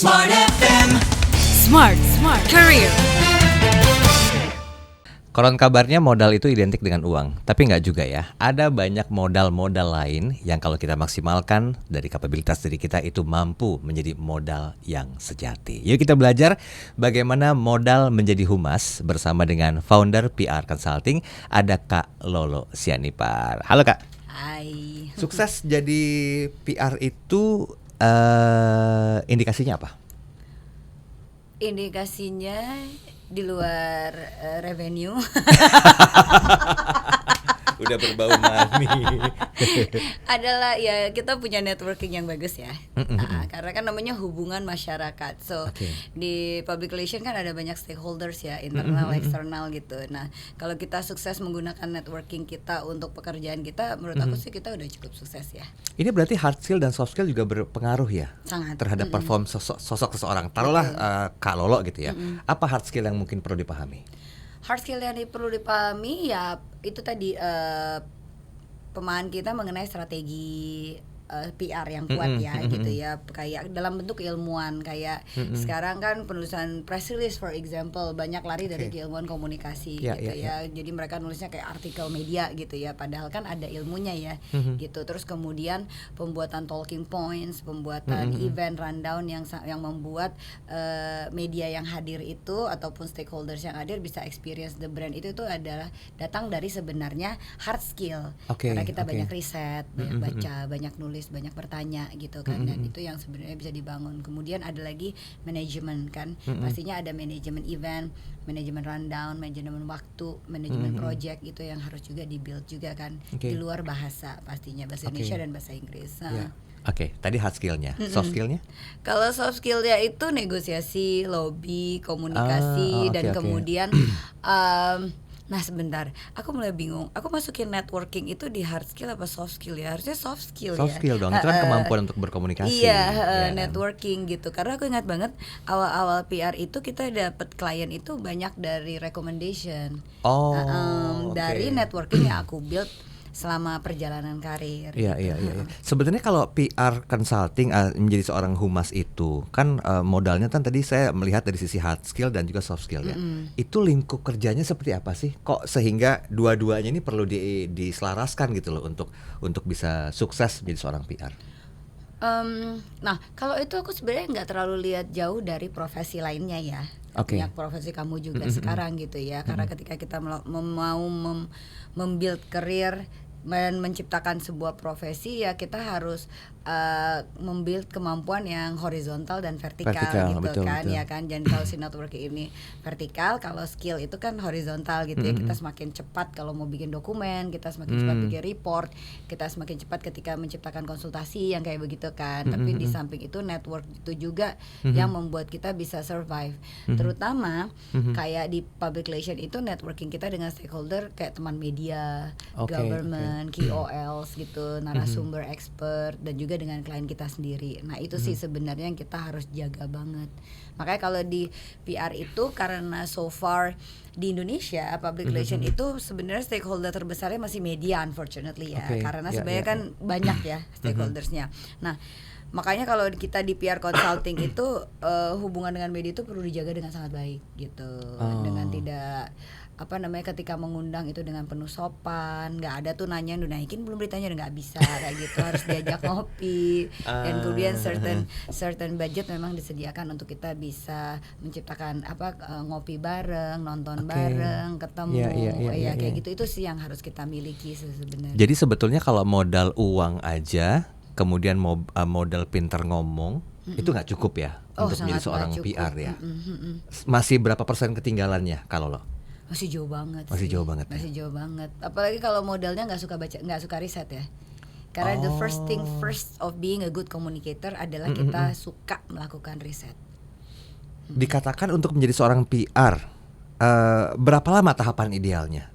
Smart FM. Smart Career. Konon kabarnya modal itu identik dengan uang, tapi nggak juga ya. Ada banyak modal-modal lain yang kalau kita maksimalkan dari kapabilitas diri kita itu mampu menjadi modal yang sejati. Yuk kita belajar bagaimana modal menjadi humas bersama dengan founder PR Consulting, ada Kak Lolo Sianipar. Halo Kak. Hai. Sukses jadi PR itu indikasinya apa? Indikasinya di luar revenue. Udah berbau money. Adalah ya kita punya networking yang bagus ya. Nah, karena kan namanya hubungan masyarakat. So di public relation kan ada banyak stakeholders ya, internal, eksternal gitu. Nah, kalau kita sukses menggunakan networking kita untuk pekerjaan kita, menurut aku sih kita udah cukup sukses ya. Ini berarti hard skill dan soft skill juga berpengaruh ya? Sangat. Terhadap perform sosok seseorang. Taruhlah Kak Lolo gitu ya. Apa hard skill yang mungkin perlu dipahami? Hard skill yang perlu dipahami ya itu tadi pemahaman kita mengenai strategi PR yang kuat ya gitu ya, kayak dalam bentuk keilmuan kayak sekarang kan penulisan press release for example banyak lari dari keilmuan komunikasi gitu ya. Jadi mereka nulisnya kayak artikel media gitu ya, padahal kan ada ilmunya ya gitu. Terus kemudian pembuatan talking points, pembuatan event rundown yang membuat media yang hadir itu ataupun stakeholders yang hadir bisa experience the brand itu adalah datang dari sebenarnya hard skill karena kita banyak riset, banyak baca, banyak nulis, banyak bertanya gitu kan, dan itu yang sebenarnya bisa dibangun. Kemudian ada lagi manajemen kan, pastinya ada manajemen event, manajemen rundown, manajemen waktu, manajemen project itu yang harus juga di-build juga kan di luar bahasa, pastinya bahasa Indonesia dan bahasa Inggris. Oke, tadi hard skillnya, soft skillnya? Kalau soft skillnya itu negosiasi, lobby, komunikasi, dan kemudian nah sebentar, aku mulai bingung. Aku masukin networking itu di hard skill apa soft skill ya? Harusnya soft skill soft skill dong, itu kan kemampuan untuk berkomunikasi. Iya, networking gitu. Karena aku ingat banget awal-awal PR itu kita dapat klien itu banyak dari recommendation. Dari networking yang aku build selama perjalanan karir. Iya. Sebenarnya kalau PR consulting menjadi seorang humas itu kan modalnya kan tadi saya melihat dari sisi hard skill dan juga soft skill ya. Itu lingkup kerjanya seperti apa sih? Kok sehingga dua-duanya ini perlu diselaraskan gitu loh untuk bisa sukses menjadi seorang PR? Nah kalau itu aku sebenarnya nggak terlalu lihat jauh dari profesi lainnya ya. Banyak profesi kamu juga sekarang gitu ya. Karena ketika kita mau membuild career dan menciptakan sebuah profesi ya kita harus membuild kemampuan yang horizontal dan vertikal gitu, betul. Ya kan, jangan kalau si networking ini vertikal, kalau skill itu kan horizontal gitu ya. Kita semakin cepat kalau mau bikin dokumen, kita semakin cepat bikin report, kita semakin cepat ketika menciptakan konsultasi yang kayak begitu kan. Tapi di samping itu network itu juga yang membuat kita bisa survive, terutama kayak di public relation itu networking kita dengan stakeholder kayak teman media, government, KOLs gitu, narasumber expert, dan juga dengan klien kita sendiri. Nah itu sih sebenarnya yang kita harus jaga banget. Makanya kalau di PR itu karena so far di Indonesia public relation itu sebenarnya stakeholder terbesarnya masih media unfortunately ya. Karena sebenarnya kan banyak ya stakeholdersnya. Nah makanya kalau kita di PR consulting itu hubungan dengan media itu perlu dijaga dengan sangat baik gitu. Dengan tidak ketika mengundang itu dengan penuh sopan, nggak ada tuh nanya naikin belum ditanya udah nggak bisa kayak gitu, harus diajak ngopi dan kemudian certain budget memang disediakan untuk kita bisa menciptakan ngopi bareng, nonton bareng, ketemu kayak gitu. Itu sih yang harus kita miliki sebenarnya. Jadi sebetulnya kalau modal uang aja kemudian modal pintar ngomong itu nggak cukup ya untuk menjadi seorang PR ya. Masih berapa persen ketinggalannya kalau lo? Masih jauh banget. Masih jauh banget. Apalagi kalau modalnya nggak suka riset ya. Karena the first thing first of being a good communicator adalah kita suka melakukan riset. Dikatakan untuk menjadi seorang PR berapa lama tahapan idealnya?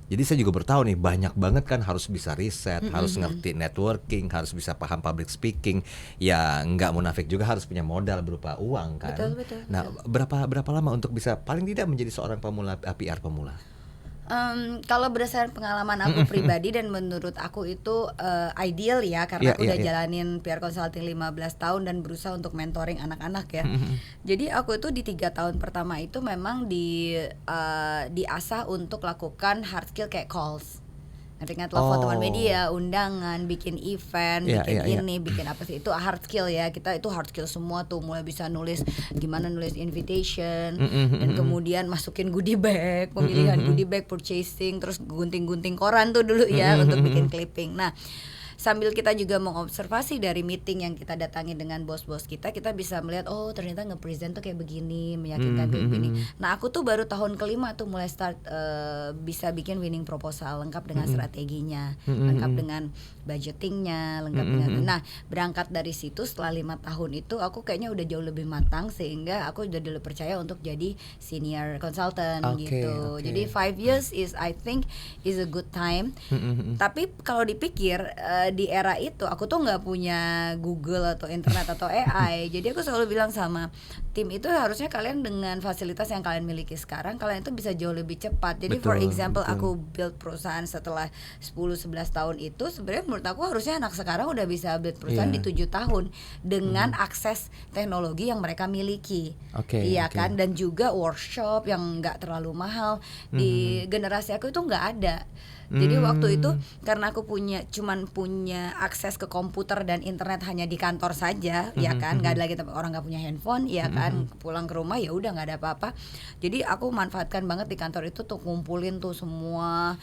Jadi saya juga bertahu nih banyak banget kan harus bisa riset, harus ngerti networking, harus bisa paham public speaking. Ya nggak munafik juga harus punya modal berupa uang kan. Betul. Nah berapa lama untuk bisa paling tidak menjadi seorang PR pemula? Kalau berdasarkan pengalaman aku pribadi dan menurut aku itu ideal ya, karena aku udah jalanin PR Consulting 15 tahun dan berusaha untuk mentoring anak-anak ya. Jadi aku itu di 3 tahun pertama itu memang diasah untuk lakukan hard skill kayak calls, ngerti telepon teman media, undangan, bikin event, bikin apa sih, itu hard skill ya. Kita itu hard skill semua tuh, mulai bisa nulis gimana nulis invitation, dan kemudian masukin goodie bag, pemilihan goodie bag, purchasing, terus gunting-gunting koran tuh dulu ya untuk bikin clipping. Nah, sambil kita juga mengobservasi dari meeting yang kita datangi dengan bos-bos kita bisa melihat oh ternyata nge-present tuh kayak begini, meyakinkan kayak begini. Nah, aku tuh baru tahun kelima tuh mulai start bisa bikin winning proposal lengkap dengan strateginya, lengkap dengan budgetingnya, lengkap dengan. Nah, berangkat dari situ setelah 5 tahun itu aku kayaknya udah jauh lebih matang sehingga aku udah dulu percaya untuk jadi senior consultant gitu. Jadi 5 years is I think is a good time. Tapi kalau dipikir di era itu aku tuh nggak punya Google atau internet atau AI. Jadi aku selalu bilang sama tim itu harusnya kalian dengan fasilitas yang kalian miliki sekarang, kalian itu bisa jauh lebih cepat. Jadi for example aku build perusahaan setelah 10-11 tahun itu, sebenarnya menurut aku harusnya anak sekarang udah bisa build perusahaan di 7 tahun dengan akses teknologi yang mereka miliki. Kan, dan juga workshop yang nggak terlalu mahal. Di generasi aku itu nggak ada. Jadi waktu itu karena aku cuman punya akses ke komputer dan internet hanya di kantor saja, ya kan, nggak ada lagi orang nggak punya handphone, ya kan, pulang ke rumah ya udah nggak ada apa-apa. Jadi aku manfaatkan banget di kantor itu tuh ngumpulin tuh semua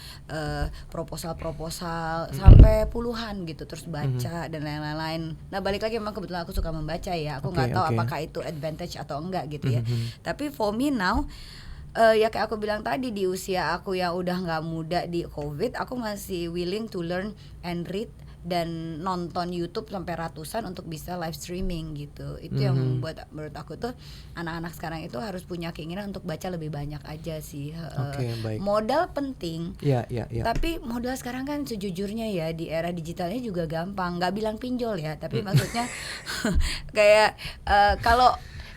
proposal sampai puluhan gitu, terus baca dan lain-lain. Nah, balik lagi memang kebetulan aku suka membaca ya, aku nggak tahu apakah itu advantage atau enggak gitu ya. Tapi for me now, ya kayak aku bilang tadi, di usia aku yang udah nggak muda di COVID, aku masih willing to learn and read dan nonton YouTube sampai ratusan untuk bisa live streaming gitu. Itu yang membuat menurut aku tuh anak-anak sekarang itu harus punya keinginan untuk baca lebih banyak aja sih. Modal penting. Tapi modal sekarang kan sejujurnya ya di era digitalnya juga gampang. Nggak bilang pinjol ya, tapi maksudnya kayak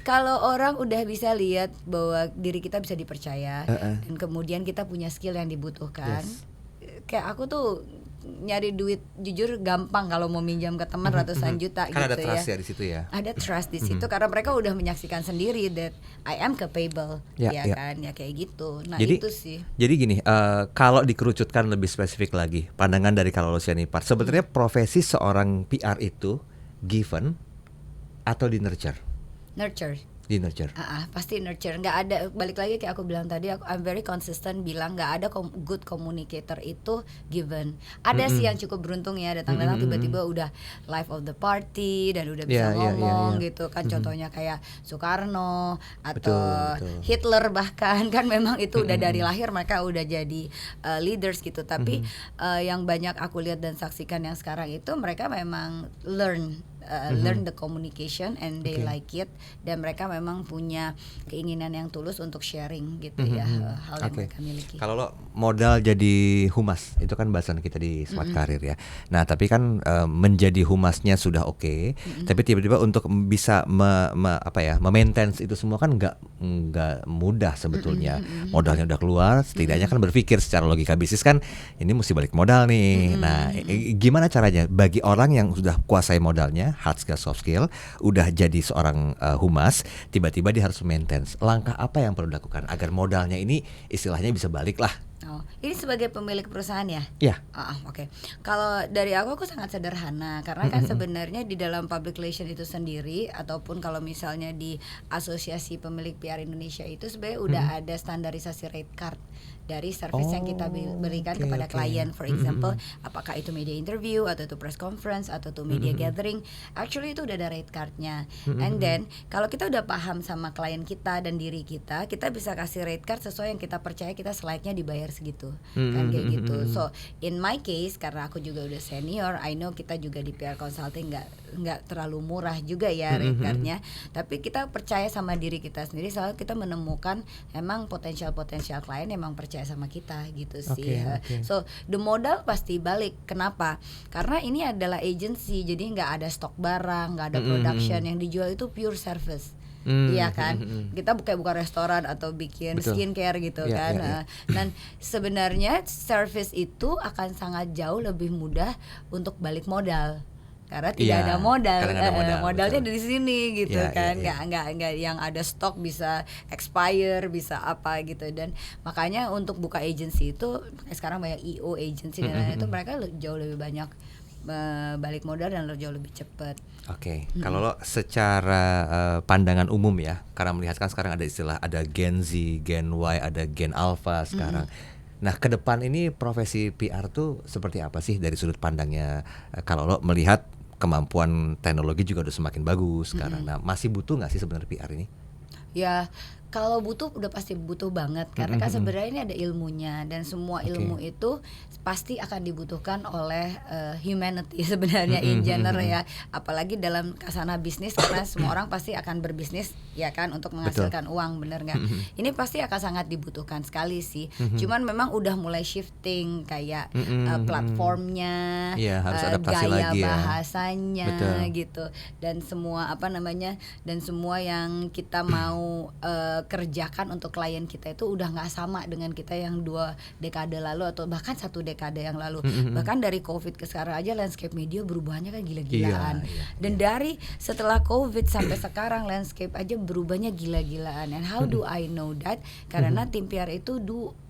kalau orang udah bisa lihat bahwa diri kita bisa dipercaya dan kemudian kita punya skill yang dibutuhkan, kayak aku tuh nyari duit jujur gampang kalau mau minjam ke teman ratusan juta kan gitu ada trust ya. Di situ ya. Ada trust di situ karena mereka udah menyaksikan sendiri that I am capable, kan, ya kayak gitu. Nah, jadi, itu sih. Jadi gini, kalau dikerucutkan lebih spesifik lagi, pandangan dari Kala Luciani Part, sebenarnya profesi seorang PR itu given atau di nurture? Nurture. Di nurture. Pasti nurture. Nggak ada, balik lagi kayak aku bilang tadi, I'm very consistent bilang nggak ada good communicator itu given. Ada sih yang cukup beruntung ya, datang-datang tiba-tiba udah life of the party dan udah bisa ngomong gitu kan. Contohnya kayak Soekarno atau betul. Hitler bahkan kan memang itu udah dari lahir mereka udah jadi leaders gitu. Tapi yang banyak aku lihat dan saksikan yang sekarang itu mereka memang learn the communication and they like it, dan mereka memang punya keinginan yang tulus untuk sharing gitu ya hal yang mereka miliki. Kalau lo modal jadi humas, itu kan bahasan kita di Smart Career ya. Nah, tapi kan menjadi humasnya sudah tapi tiba-tiba untuk bisa maintain itu semua kan nggak mudah sebetulnya. Modalnya udah keluar, setidaknya kan berpikir secara logika bisnis kan ini mesti balik modal nih. Nah, gimana caranya bagi orang yang sudah kuasai modalnya, hard skill, soft skill, udah jadi seorang humas, tiba-tiba dia harus maintenance. Langkah apa yang perlu dilakukan agar modalnya ini istilahnya bisa balik lah? Ini sebagai pemilik perusahaan ya? Iya. Oke. Kalau dari aku sangat sederhana, karena kan sebenarnya di dalam public relation itu sendiri, ataupun kalau misalnya di Asosiasi Pemilik PR Indonesia itu sebenarnya udah ada standarisasi rate card dari service yang kita berikan kepada klien. For example, apakah itu media interview atau itu press conference atau itu media gathering, actually itu udah ada rate cardnya. And then kalau kita udah paham sama klien kita dan diri kita bisa kasih rate card sesuai yang kita percaya kita selayaknya dibayar segitu, kan kayak gitu. So in my case, karena aku juga udah senior, I know kita juga di PR Consulting nggak terlalu murah juga ya rate cardnya, tapi kita percaya sama diri kita sendiri, selalu kita menemukan emang potensial klien emang percaya sama kita gitu sih. So the modal pasti balik. Kenapa? Karena ini adalah agency, jadi nggak ada stok barang, nggak ada production, yang dijual itu pure service. Iya kan, kita buka restoran atau bikin skincare gitu kan. Dan sebenarnya service itu akan sangat jauh lebih mudah untuk balik modal. Karena tidak ada modal, modalnya dari sini gitu kan, nggak yang ada stok bisa expire, bisa apa gitu. Dan makanya untuk buka agency itu sekarang banyak EO agency dan lain-lain itu mereka jauh lebih banyak balik modal dan jauh lebih cepat. Oke. Kalau lo secara pandangan umum ya, karena melihat kan sekarang ada istilah ada Gen Z, Gen Y, ada Gen Alpha sekarang. Nah, ke depan ini profesi PR tuh seperti apa sih dari sudut pandangnya? Kalau lo melihat kemampuan teknologi juga udah semakin bagus sekarang. Nah, masih butuh nggak sih sebenarnya PR ini? Ya, kalau butuh udah pasti butuh banget karena kan sebenarnya ini ada ilmunya dan semua ilmu itu pasti akan dibutuhkan oleh humanity sebenarnya in general ya, apalagi dalam kasana bisnis karena semua orang pasti akan berbisnis ya kan untuk menghasilkan uang, bener nggak? Ini pasti akan sangat dibutuhkan sekali sih. Cuman memang udah mulai shifting kayak platformnya, harus adaptasi gaya lagi bahasanya gitu dan semua dan semua yang kita mau kerjakan untuk klien kita itu udah nggak sama dengan kita yang 2 dekade lalu atau bahkan 1 dekade yang lalu. Bahkan dari COVID ke sekarang aja landscape media berubahnya kan gila-gilaan. Dan dari setelah COVID sampai sekarang landscape aja berubahnya gila-gilaan. And how do I know that? Karena tim PR itu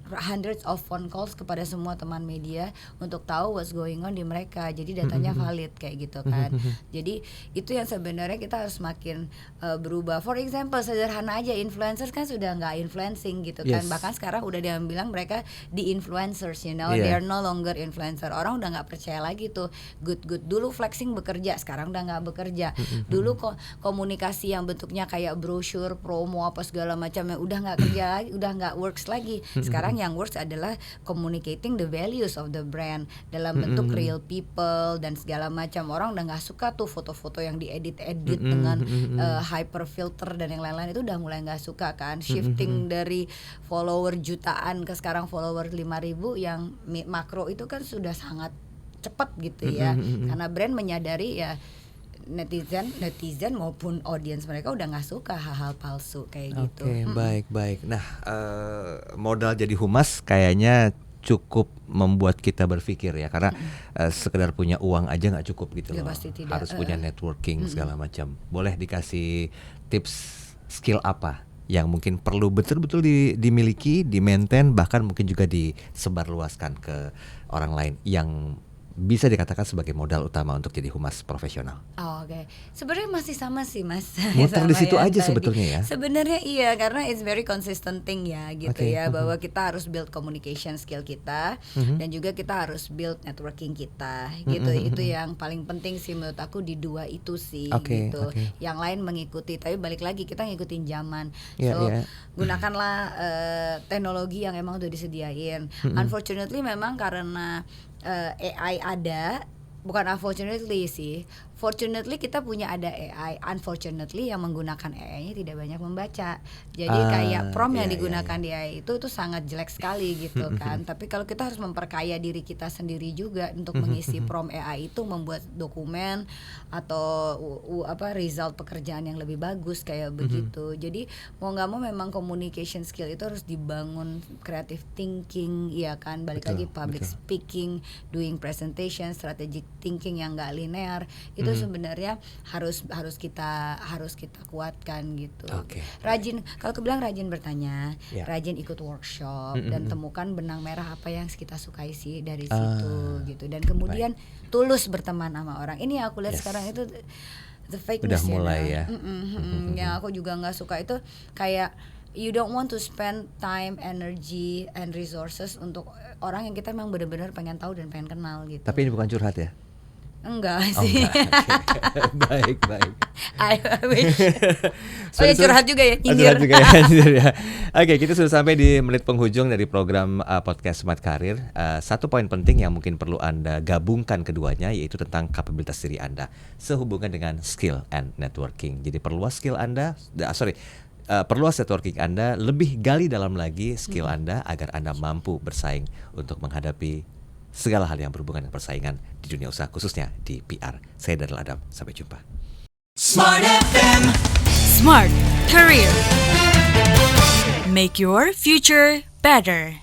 hundreds of phone calls kepada semua teman media untuk tahu what's going on di mereka. Jadi datanya valid kayak gitu kan. Jadi itu yang sebenarnya kita harus makin berubah. For example, sederhana aja, influencers kan sudah nggak influencing gitu kan. Bahkan sekarang udah dia bilang mereka di influencers, you know, they are no longer influencer. Orang udah nggak percaya lagi tuh. Good dulu flexing bekerja, sekarang udah nggak bekerja. Dulu komunikasi yang bentuknya kayak brosur, promo apa segala macam yang udah nggak kerja lagi, udah nggak works lagi. Sekarang yang works adalah communicating the values of the brand dalam bentuk real people dan segala macam. Orang udah nggak suka tuh foto-foto yang diedit dengan hyper filter dan yang lain-lain, itu udah mulai nggak suka kan. Shifting dari follower jutaan ke sekarang follower 5.000 yang makro itu kan sudah sangat cepat gitu ya. Karena brand menyadari ya netizen maupun audiens mereka udah nggak suka hal-hal palsu kayak gitu. Baik. Nah, modal jadi humas kayaknya cukup membuat kita berpikir ya, karena sekedar punya uang aja nggak cukup gitu loh. Harus punya networking segala macam. Boleh dikasih tips skill apa yang mungkin perlu betul-betul dimiliki, di-maintain, bahkan mungkin juga disebarluaskan ke orang lain yang bisa dikatakan sebagai modal utama untuk jadi humas profesional? Oke. Sebenarnya masih sama sih Mas. Muter di situ aja sebetulnya ya. Sebenarnya iya, karena it's very consistent thing ya gitu ya, bahwa kita harus build communication skill kita dan juga kita harus build networking kita gitu. Itu yang paling penting sih menurut aku di 2 itu sih gitu. Yang lain mengikuti, tapi balik lagi kita ngikutin zaman. Gunakanlah teknologi yang emang udah disediain. Unfortunately memang karena AI ada, bukan unfortunately sih, fortunately kita punya ada AI, unfortunately yang menggunakan AI-nya tidak banyak membaca. Jadi kayak prompt yang digunakan di AI itu sangat jelek sekali gitu kan. Tapi kalau kita harus memperkaya diri kita sendiri juga untuk mengisi prompt AI itu, membuat dokumen atau result pekerjaan yang lebih bagus kayak begitu. Jadi mau nggak mau memang communication skill itu harus dibangun, creative thinking ya kan, balik lagi public speaking, doing presentation, strategic thinking yang nggak linear. Itu sebenarnya harus kita kuatkan gitu. Rajin, kalau aku bilang rajin bertanya, rajin ikut workshop dan temukan benang merah apa yang kita sukai sih dari situ gitu. Dan kemudian tulus berteman sama orang. Ini yang aku lihat sekarang itu the fake news udah mulai ya. Yang aku juga nggak suka itu kayak you don't want to spend time, energy, and resources untuk orang yang kita memang benar-benar pengen tahu dan pengen kenal gitu. Tapi ini bukan curhat ya? Enggak sih. Baik. I wish. Curhat juga ya, nyindir. Ya. Oke, kita sudah sampai di menit penghujung dari program podcast Smart Career. Satu poin penting yang mungkin perlu Anda gabungkan keduanya, yaitu tentang kapabilitas diri Anda sehubungan dengan skill and networking. Jadi perluas skill Anda, perluas networking Anda, lebih gali dalam lagi skill Anda agar Anda mampu bersaing untuk menghadapi segala hal yang berhubungan dengan persaingan di dunia usaha, khususnya di PR. Saya Daryl Adam, sampai jumpa. Smart FM. Smart Career. Make your future better.